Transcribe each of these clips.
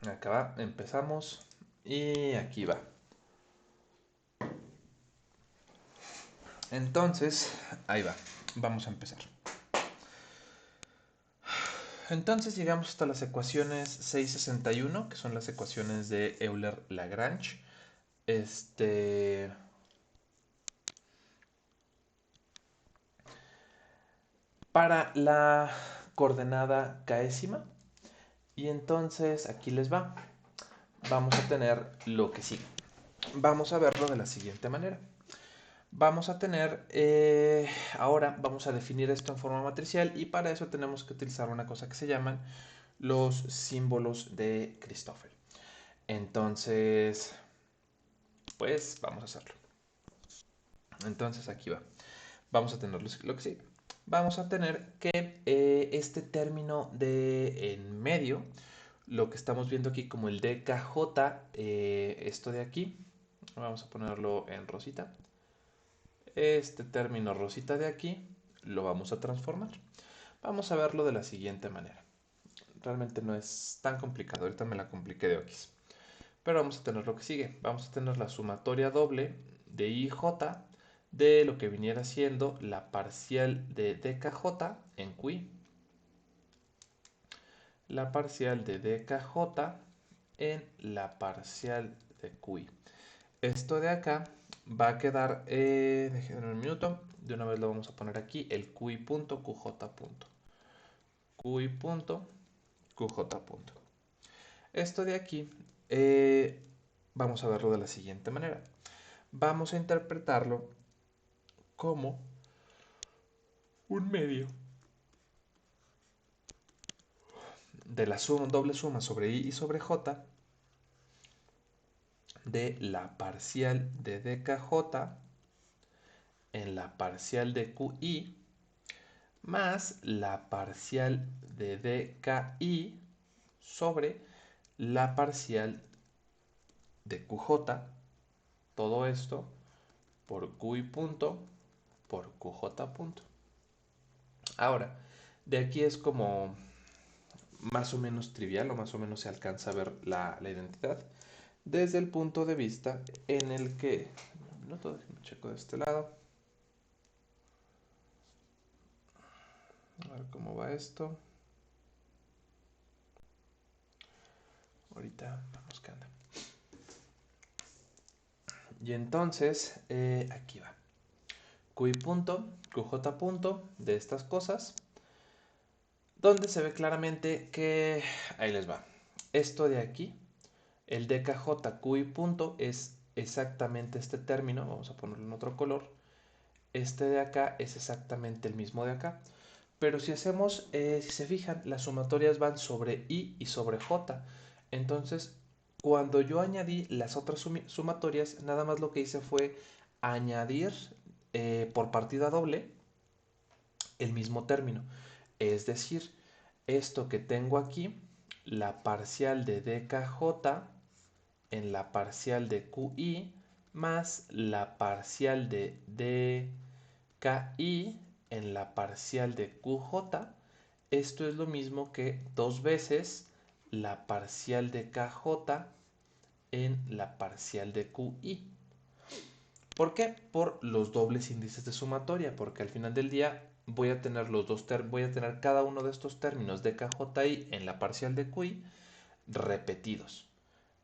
Acá va, empezamos y aquí va. Entonces, ahí va, vamos a empezar. Entonces llegamos hasta las ecuaciones 661, que son las ecuaciones de Euler-Lagrange. Este, para la coordenada késima. Y entonces aquí les va. Vamos a tener lo que sigue. Vamos a verlo de la siguiente manera. Vamos a tener, ahora vamos a definir esto en forma matricial y para eso tenemos que utilizar una cosa que se llaman los símbolos de Christoffel. Entonces, pues vamos a hacerlo. Entonces aquí va. Vamos a tener lo que sigue. Vamos a tener que este término de en medio, lo que estamos viendo aquí como el DKJ, esto de aquí, vamos a ponerlo en rosita. Este término rosita de aquí lo vamos a transformar. Vamos a verlo de la siguiente manera. Realmente no es tan complicado, ahorita me la compliqué de X. Pero vamos a tener lo que sigue. Vamos a tener la sumatoria doble de IJ de lo que viniera siendo la parcial de DKJ en QI. La parcial de DKJ en la parcial de QI. Esto de acá va a quedar, déjenme un minuto, de una vez lo vamos a poner aquí, el QI punto, QJ punto. QI punto, QJ punto. Esto de aquí, vamos a verlo de la siguiente manera. Vamos a interpretarlo como un medio de la suma, doble suma sobre I y sobre J de la parcial de DKJ en la parcial de QI más la parcial de DKI sobre la parcial de QJ, todo esto por QI punto por QJ punto. Ahora, de aquí es como más o menos trivial o más o menos se alcanza a ver la identidad desde el punto de vista en el que, no todo, checo de este lado, a ver cómo va esto. Ahorita vamos que anda. Y entonces, aquí va. QI punto, QJ punto de estas cosas, donde se ve claramente que, ahí les va, esto de aquí, el DKJ QI punto es exactamente este término, vamos a ponerlo en otro color, este de acá es exactamente el mismo de acá, pero si hacemos, si se fijan, las sumatorias van sobre I y sobre J, entonces cuando yo añadí las otras sumatorias, nada más lo que hice fue añadir por partida doble el mismo término. Es decir, esto que tengo aquí, la parcial de DKJ en la parcial de QI más la parcial de DKI en la parcial de QJ. Esto es lo mismo que dos veces la parcial de KJ en la parcial de QI. ¿Por qué? Por los dobles índices de sumatoria, porque al final del día voy a tener los dos voy a tener cada uno de estos términos de KJI en la parcial de QI repetidos.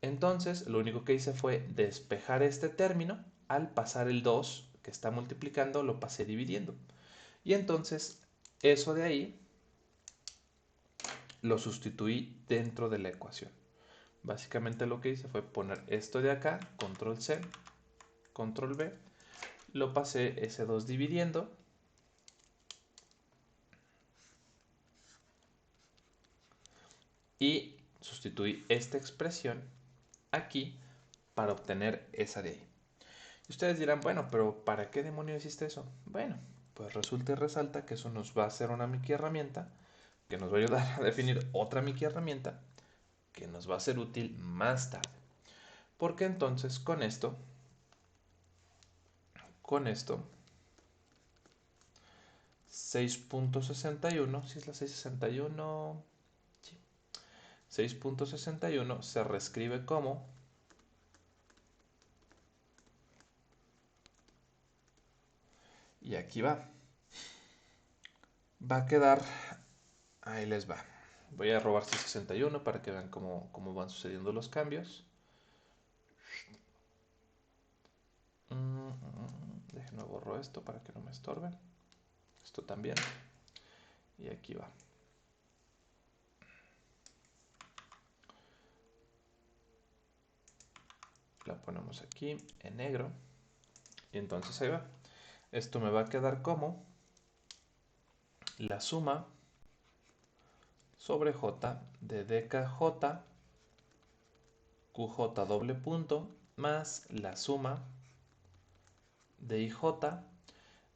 Entonces, lo único que hice fue despejar este término al pasar el 2 que está multiplicando, lo pasé dividiendo. Y entonces, eso de ahí lo sustituí dentro de la ecuación. Básicamente lo que hice fue poner esto de acá, control C, control V, lo pasé ese 2 dividiendo y sustituí esta expresión aquí para obtener esa de ahí. Y ustedes dirán, bueno, pero ¿para qué demonios hiciste eso? Bueno, pues resulta y resalta que eso nos va a hacer una Mickey herramienta que nos va a ayudar a definir otra Mickey herramienta que nos va a ser útil más tarde. Porque entonces con esto 6.61, si es la 661, sí. 6.61 se reescribe como y aquí va. Va a quedar, ahí les va. Voy a robar 61 para que vean cómo van sucediendo los cambios. Déjenme borro esto para que no me estorbe. Esto también. Y aquí va. La ponemos aquí en negro. Y entonces ahí va. Esto me va a quedar como la suma sobre J de DKJ QJ doble punto más la suma de IJ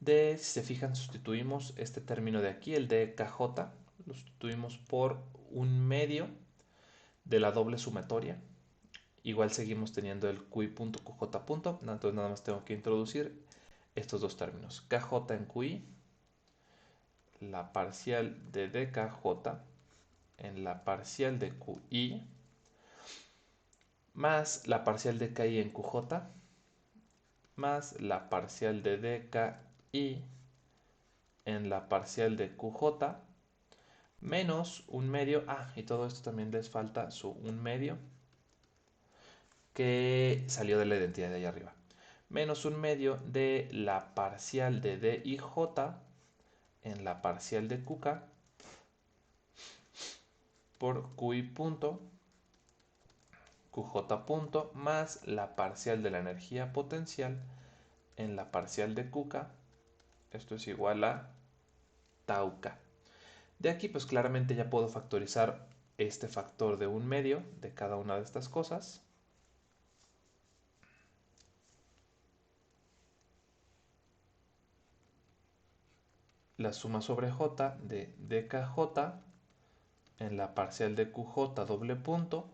de, si se fijan, sustituimos este término de aquí, el DKJ, lo sustituimos por un medio de la doble sumatoria. Igual seguimos teniendo el QI punto QJ punto, entonces nada más tengo que introducir estos dos términos, KJ en QI, la parcial de DKJ en la parcial de QI, más la parcial de KI en QJ, más la parcial de DKI en la parcial de QJ, menos un medio, y todo esto también les falta su un medio, que salió de la identidad de ahí arriba, menos un medio de la parcial de DIJ en la parcial de QK por QI punto QJ punto más la parcial de la energía potencial en la parcial de QK. Esto es igual a tau K. De aquí pues claramente ya puedo factorizar este factor de un medio de cada una de estas cosas. La suma sobre J de DKJ en la parcial de QJ doble punto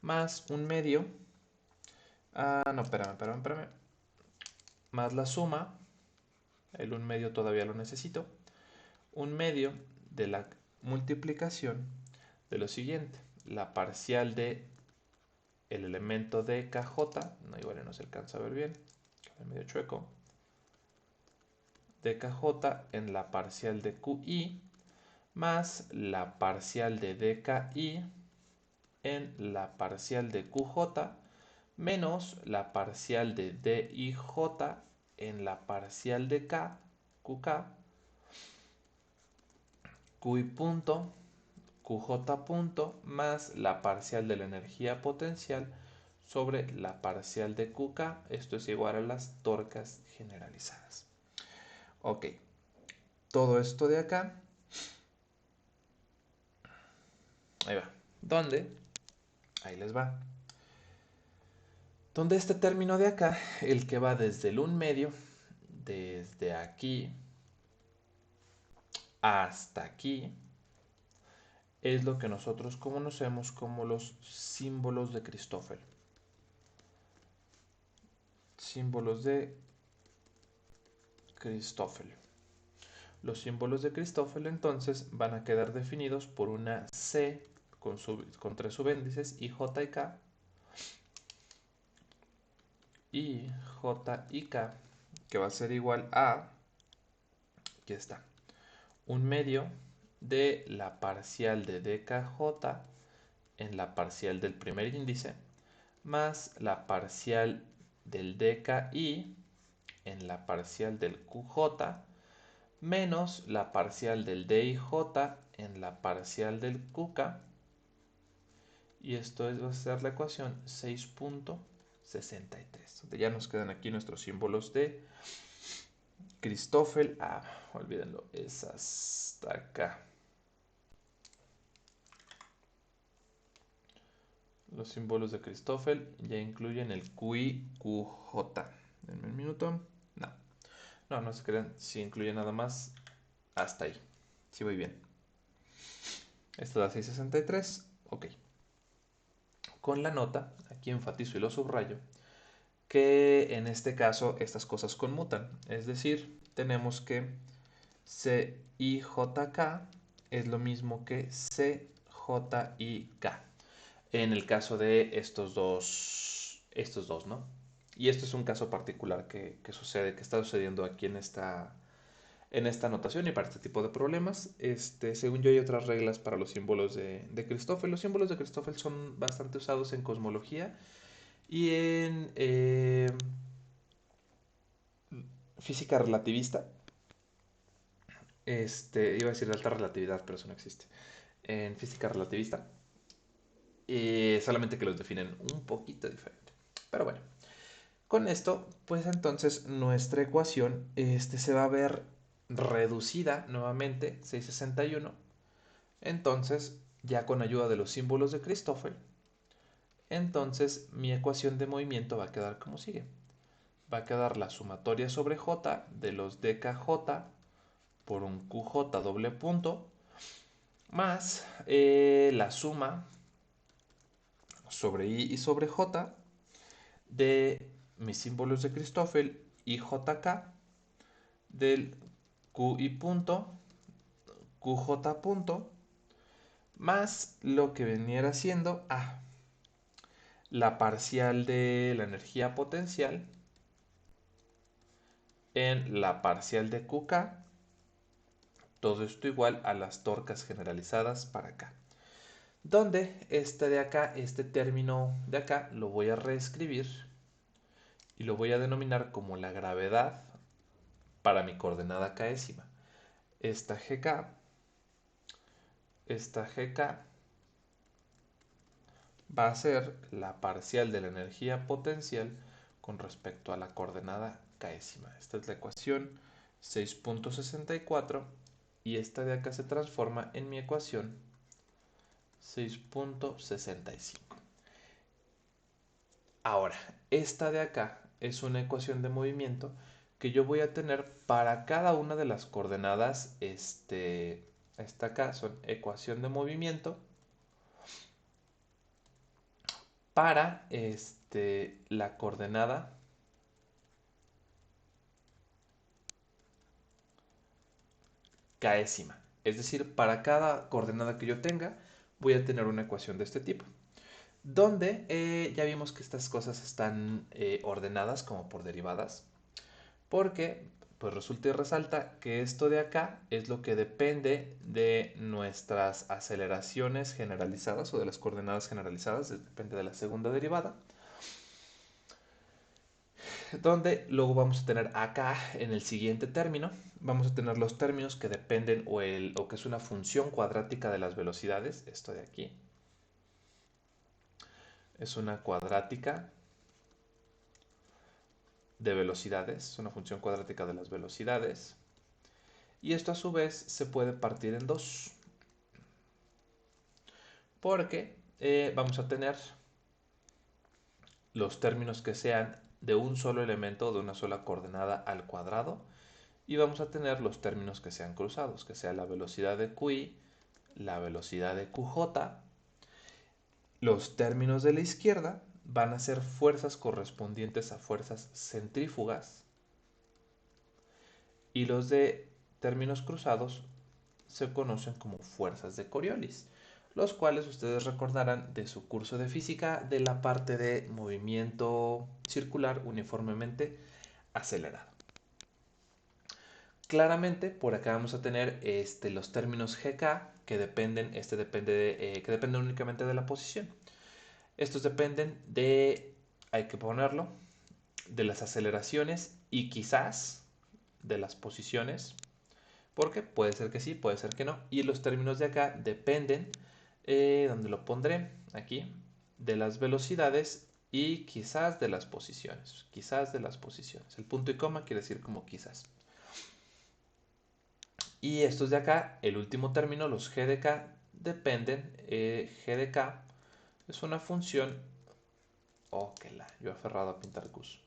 más un medio. No, espérame. Más la suma, el un medio todavía lo necesito, un medio de la multiplicación de lo siguiente, la parcial de el elemento de KJ, no, igual no se alcanza a ver bien, es medio chueco, de KJ en la parcial de QI, más la parcial de DKI en la parcial de QJ, menos la parcial de DIJ en la parcial de QK, QI punto, QJ punto, más la parcial de la energía potencial sobre la parcial de QK. Esto es igual a las torcas generalizadas. Ok, todo esto de acá, ahí va. ¿Dónde? Ahí les va. Donde este término de acá, el que va desde el 1 medio, desde aquí hasta aquí, es lo que nosotros conocemos como los símbolos de Christoffel. Símbolos de Christoffel. Los símbolos de Christoffel entonces van a quedar definidos por una C con tres subíndices I, J y K, I, J y K, que va a ser igual a, aquí está, un medio de la parcial de DKJ en la parcial del primer índice, más la parcial del DKI en la parcial del QJ, menos la parcial del DIJ en la parcial del QK, y esto va a ser la ecuación 6.63, donde ya nos quedan aquí nuestros símbolos de Christoffel. Olvídenlo, es hasta acá. Los símbolos de Christoffel ya incluyen el QI, QJ. Denme un minuto. No se crean, si incluye nada más hasta ahí. Si voy bien. Esto da 663. Ok. Con la nota, aquí enfatizo y lo subrayo, que en este caso estas cosas conmutan. Es decir, tenemos que CIJK es lo mismo que CJIK. en el caso de estos dos, ¿no? Y esto es un caso particular que sucede, que está sucediendo aquí en esta notación y para este tipo de problemas. Según yo hay otras reglas para los símbolos de Christoffel. Los símbolos de Christoffel son bastante usados en cosmología y en física relativista. Iba a decir de alta relatividad, pero eso no existe. En física relativista. Solamente que los definen un poquito diferente. Pero bueno, con esto, pues entonces nuestra ecuación se va a ver reducida nuevamente, 661. Entonces, ya con ayuda de los símbolos de Christoffel, entonces mi ecuación de movimiento va a quedar como sigue. Va a quedar la sumatoria sobre J de los dkj por un qj doble punto más la suma sobre I y sobre J de mis símbolos de Christoffel y JK del QI punto, QJ punto, más lo que veniera siendo la parcial de la energía potencial en la parcial de QK, todo esto igual a las torcas generalizadas para acá. Donde este de acá, este término de acá, lo voy a reescribir y lo voy a denominar como la gravedad para mi coordenada késima. Esta GK va a ser la parcial de la energía potencial con respecto a la coordenada késima. Esta es la ecuación 6.64 y esta de acá se transforma en mi ecuación 6.65. Ahora, esta de acá es una ecuación de movimiento que yo voy a tener para cada una de las coordenadas. Esta acá son ecuación de movimiento para la coordenada késima. Es decir, para cada coordenada que yo tenga, voy a tener una ecuación de este tipo. Donde ya vimos que estas cosas están ordenadas como por derivadas. Porque pues resulta y resalta que esto de acá es lo que depende de nuestras aceleraciones generalizadas o de las coordenadas generalizadas, depende de la segunda derivada. Donde luego vamos a tener acá en el siguiente término, vamos a tener los términos que dependen o que es una función cuadrática de las velocidades. Esto de aquí es una cuadrática de velocidades, es una función cuadrática de las velocidades. Y esto a su vez se puede partir en dos. Porque vamos a tener los términos que sean de un solo elemento, de una sola coordenada al cuadrado. Y vamos a tener los términos que sean cruzados, que sea la velocidad de QI, la velocidad de QJ. Los términos de la izquierda van a ser fuerzas correspondientes a fuerzas centrífugas. Y los de términos cruzados se conocen como fuerzas de Coriolis, los cuales ustedes recordarán de su curso de física de la parte de movimiento circular uniformemente acelerado. Claramente por acá vamos a tener los términos GK que dependen, que dependen únicamente de la posición. Estos dependen hay que ponerlo, de las aceleraciones y quizás de las posiciones, porque puede ser que sí, puede ser que no. Y los términos de acá dependen, donde lo pondré, aquí, de las velocidades y quizás de las posiciones. Quizás de las posiciones. El punto y coma quiere decir como quizás. Y estos de acá, el último término, los g de k, dependen. G de k es una función. Oh, que yo he aferrado a pintar curso.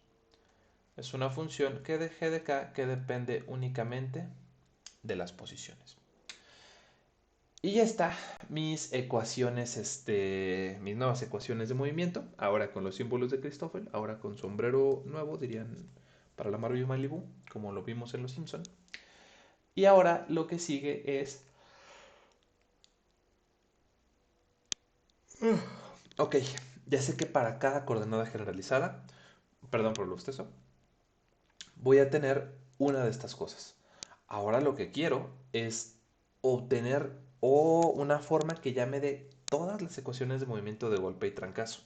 Es una función que de g de k que depende únicamente de las posiciones. Y ya está, mis ecuaciones, mis nuevas ecuaciones de movimiento, ahora con los símbolos de Christoffel, ahora con sombrero nuevo, dirían para la Mario y Malibu, como lo vimos en Los Simpson. Y ahora lo que sigue es Ok, ya sé que para cada coordenada generalizada, perdón por lo exceso, voy a tener una de estas cosas. Ahora lo que quiero es obtener una forma que ya me dé todas las ecuaciones de movimiento de golpe y trancazo.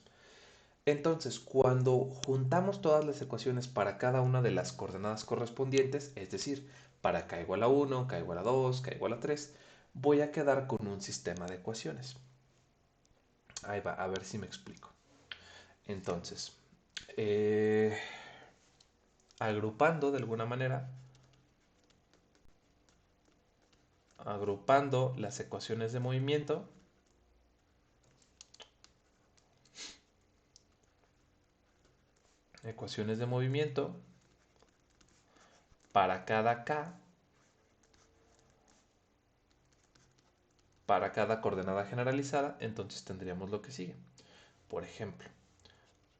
Entonces, cuando juntamos todas las ecuaciones para cada una de las coordenadas correspondientes, es decir, para k igual a 1, k igual a 2, k igual a 3, voy a quedar con un sistema de ecuaciones. Ahí va, a ver si me explico. Entonces, eh, agrupando de alguna manera, agrupando las ecuaciones de movimiento para cada k, para cada coordenada generalizada, entonces tendríamos lo que sigue. Por ejemplo,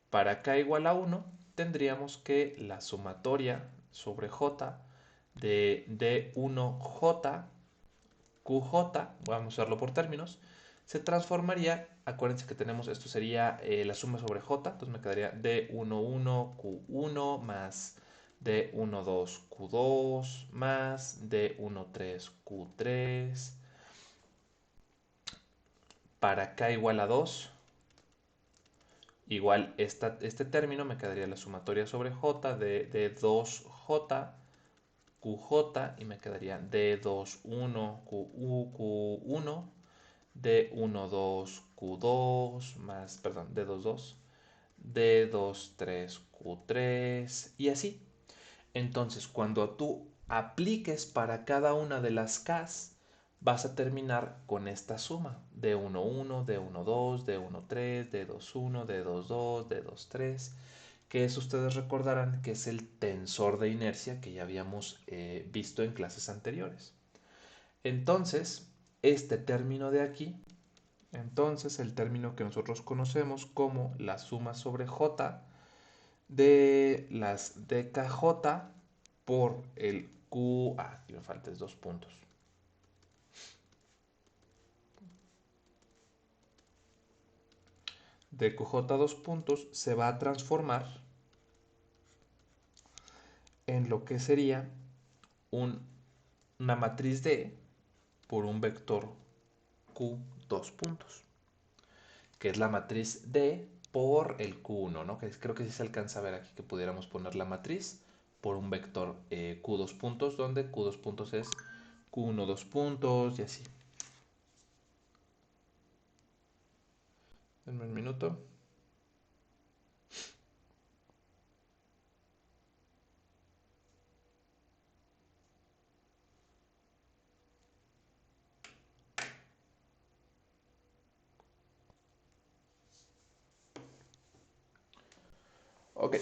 para k igual a 1, tendríamos que la sumatoria sobre j de d1j qj, vamos a usarlo por términos, se transformaría, acuérdense que tenemos, esto sería la suma sobre j, entonces me quedaría d11 q1 más d12 q2 más d13 q3 para k igual a 2. Igual este término me quedaría la sumatoria sobre j de 2j qj y me quedaría d21 q1 d12 q2 más, perdón, d22 d23 q3 y así. Entonces, cuando tú apliques para cada una de las Ks, vas a terminar con esta suma d11, d12, d13, d21, d22, d23, que eso ustedes recordarán que es el tensor de inercia que ya habíamos visto en clases anteriores. Entonces, este término de aquí, entonces el término que nosotros conocemos como la suma sobre j de las dkj por el q, aquí me faltan dos puntos, de qj dos puntos se va a transformar en lo que sería un, una matriz D por un vector Q dos puntos, que es la matriz D por el Q1, ¿no? Que creo que sí se alcanza a ver aquí que pudiéramos poner la matriz por un vector Q dos puntos, donde Q dos puntos es Q1 dos puntos y así. Denme un minuto. Ok.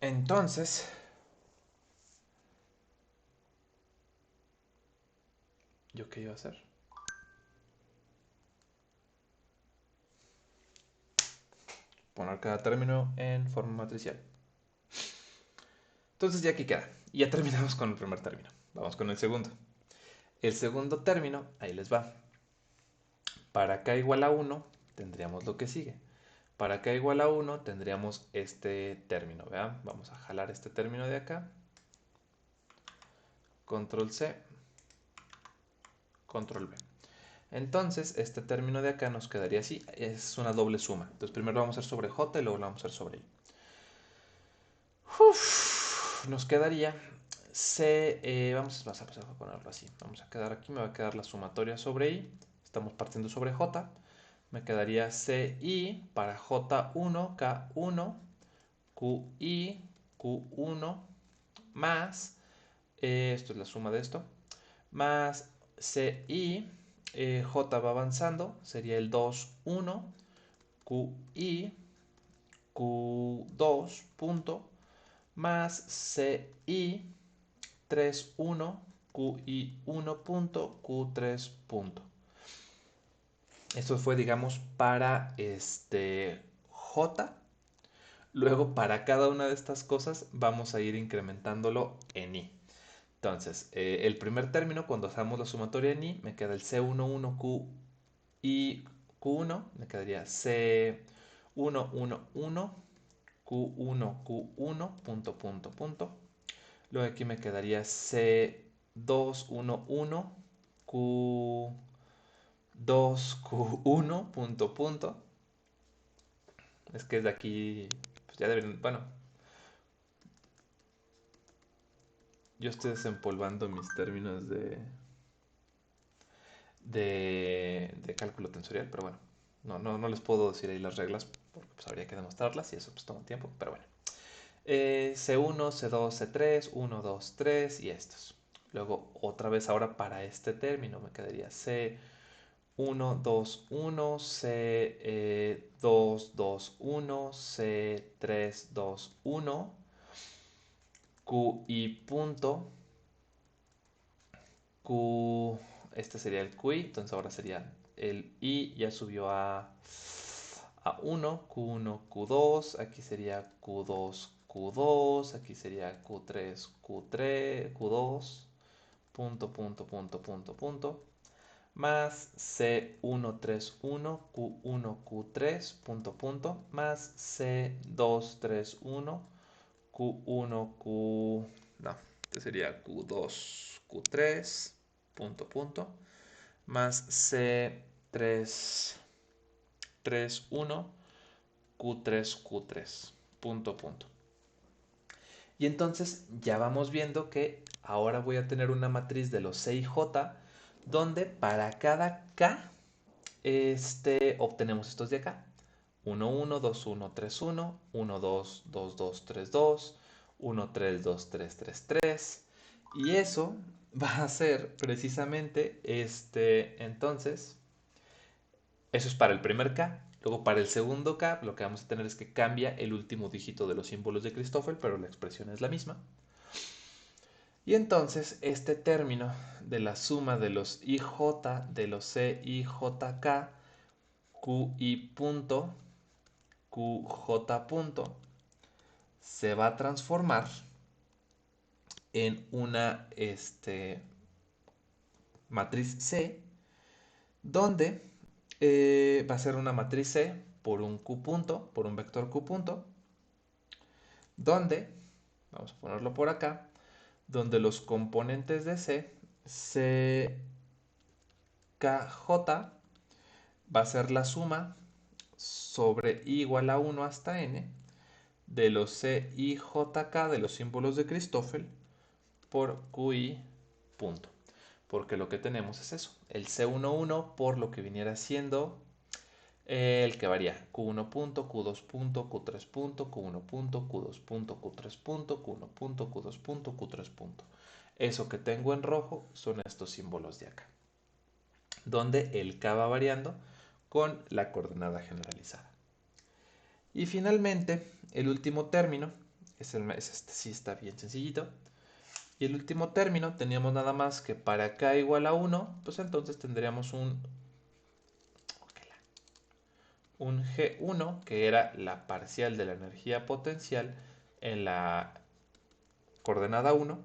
Entonces, ¿yo qué iba a hacer? Poner cada término en forma matricial. Entonces ya aquí queda. Y ya terminamos con el primer término. Vamos con el segundo. El segundo término, ahí les va. Para k igual a 1, tendríamos lo que sigue. Para k igual a 1, tendríamos este término. ¿Vean? Vamos a jalar este término de acá. Control C. Control V. Entonces, este término de acá nos quedaría así. Es una doble suma. Entonces, primero lo vamos a hacer sobre J y luego lo vamos a hacer sobre I. Nos quedaría C. Vamos a ponerlo así. Vamos a quedar aquí. Me va a quedar la sumatoria sobre I. Estamos partiendo sobre J. Me quedaría CI para J1, K1, QI, Q1, más, esto es la suma de esto, más CI, J va avanzando, sería el 2, 1, QI, Q2, punto, más CI, 3, 1, QI, 1, punto, Q3, punto. Esto fue, digamos, para J Luego, para cada una de estas cosas, vamos a ir incrementándolo en i. Entonces, el primer término, cuando hagamos la sumatoria en i, me queda el C11Q y Q1, me quedaría C111 Q1 Q1 punto punto punto. Luego aquí me quedaría C211 Q2 Q1 punto punto. Es que es de aquí, pues ya deben, bueno, yo estoy desempolvando mis términos de cálculo tensorial, pero bueno, no les puedo decir ahí las reglas porque pues habría que demostrarlas y eso pues toma tiempo, pero bueno. C1, C2, C3, 1, 2, 3 y estos. Luego otra vez ahora para este término me quedaría C1, 2, 1, C2, 2, 1, C3, 2, 1, QI punto, Q, este sería el QI, entonces ahora sería el I ya subió a 1, Q1, Q2, aquí sería Q2, Q2, aquí sería Q3, Q3, Q2, punto, punto, punto, punto, punto, más C131, Q1, Q3, punto, punto, más C231, Q1, Q... no, este sería Q2, Q3, punto, punto, más C3, 3, 1, Q3, Q3, punto, punto. Y entonces ya vamos viendo que ahora voy a tener una matriz de los C y J, donde para cada K obtenemos estos de acá. 1, 1, 2, 1, 3, 1, 1, 2, 2, 2, 3, 2, 1, 3, 2, 3, 3, 3. Y eso va a ser precisamente entonces, eso es para el primer K. Luego para el segundo K lo que vamos a tener es que cambia el último dígito de los símbolos de Christoffel, pero la expresión es la misma. Y entonces este término de la suma de los IJ, de los CIJK, QI punto, QJ punto, se va a transformar en una matriz C, donde va a ser una matriz C por un Q punto, por un vector Q punto, donde, vamos a ponerlo por acá, donde los componentes de C, CKJ, va a ser la suma sobre i igual a 1 hasta n de los C y JK de los símbolos de Christoffel por QI punto. Porque lo que tenemos es eso, el C11 por lo que viniera siendo el que varía Q1 punto, Q2 punto, Q3 punto, Q1 punto, Q2 punto, Q3 punto, Q1 punto, Q2 punto, Q3 punto. Eso que tengo en rojo son estos símbolos de acá, donde el K va variando con la coordenada generalizada. Y finalmente, el último término, sí está bien sencillito. Y el último término teníamos nada más que para K igual a 1, pues entonces tendríamos un G1, que era la parcial de la energía potencial en la coordenada 1.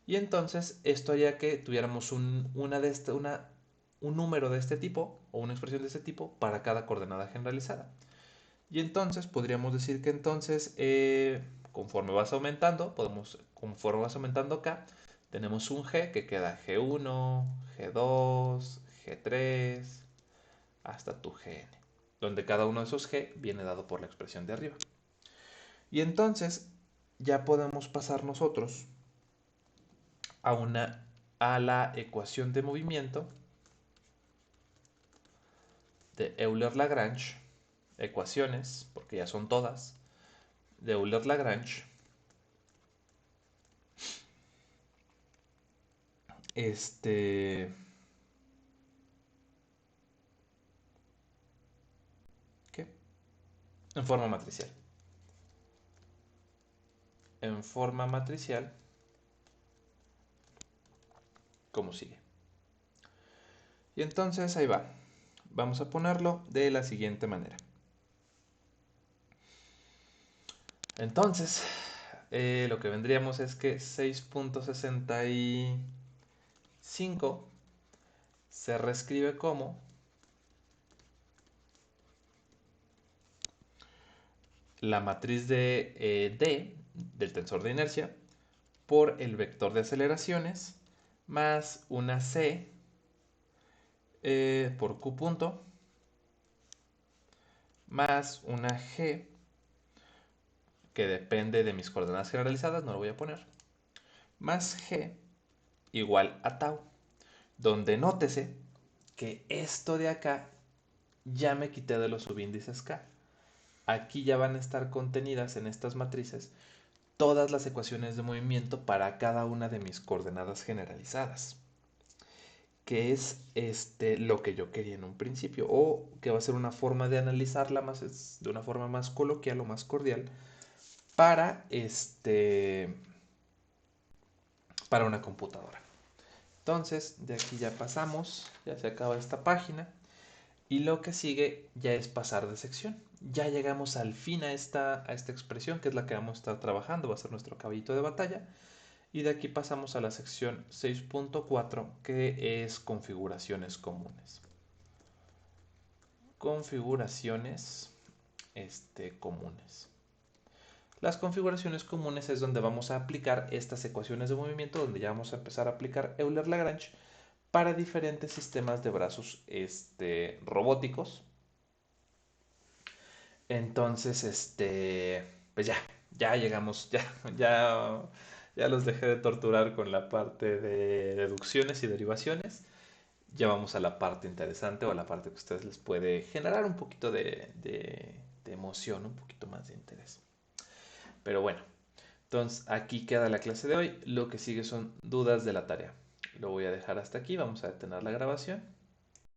Y entonces esto haría que tuviéramos un número de este tipo o una expresión de este tipo para cada coordenada generalizada. Y entonces podríamos decir que entonces conforme vas aumentando, conforme vas aumentando K, tenemos un G que queda G1, G2, G3, hasta tu Gn, donde cada uno de esos G viene dado por la expresión de arriba. Y entonces ya podemos pasar nosotros a la ecuación de movimiento de Euler-Lagrange, ecuaciones, porque ya son todas, de Euler-Lagrange, ¿qué? En forma matricial. En forma matricial, como sigue. Y entonces ahí va. Vamos a ponerlo de la siguiente manera. Entonces, lo que vendríamos es que 6.65 se reescribe como la matriz de D del tensor de inercia por el vector de aceleraciones más una C por Q punto más una G que depende de mis coordenadas generalizadas, no lo voy a poner, más G igual a tau, donde nótese que esto de acá ya me quité de los subíndices K. Aquí ya van a estar contenidas en estas matrices todas las ecuaciones de movimiento para cada una de mis coordenadas generalizadas, que es lo que yo quería en un principio, o que va a ser una forma de analizarla más, de una forma más coloquial o más cordial para para una computadora. Entonces, de aquí ya pasamos, ya se acaba esta página. Y lo que sigue ya es pasar de sección. Ya llegamos al fin a esta expresión, que es la que vamos a estar trabajando, va a ser nuestro caballito de batalla. Y de aquí pasamos a la sección 6.4, que es configuraciones comunes. Configuraciones comunes. Las configuraciones comunes es donde vamos a aplicar estas ecuaciones de movimiento, donde ya vamos a empezar a aplicar Euler-Lagrange para diferentes sistemas de brazos robóticos. Entonces, pues ya llegamos, ya los dejé de torturar con la parte de deducciones y derivaciones. Ya vamos a la parte interesante o a la parte que a ustedes les puede generar un poquito de emoción, un poquito más de interés. Pero bueno, entonces aquí queda la clase de hoy. Lo que sigue son dudas de la tarea. Lo voy a dejar hasta aquí, vamos a detener la grabación.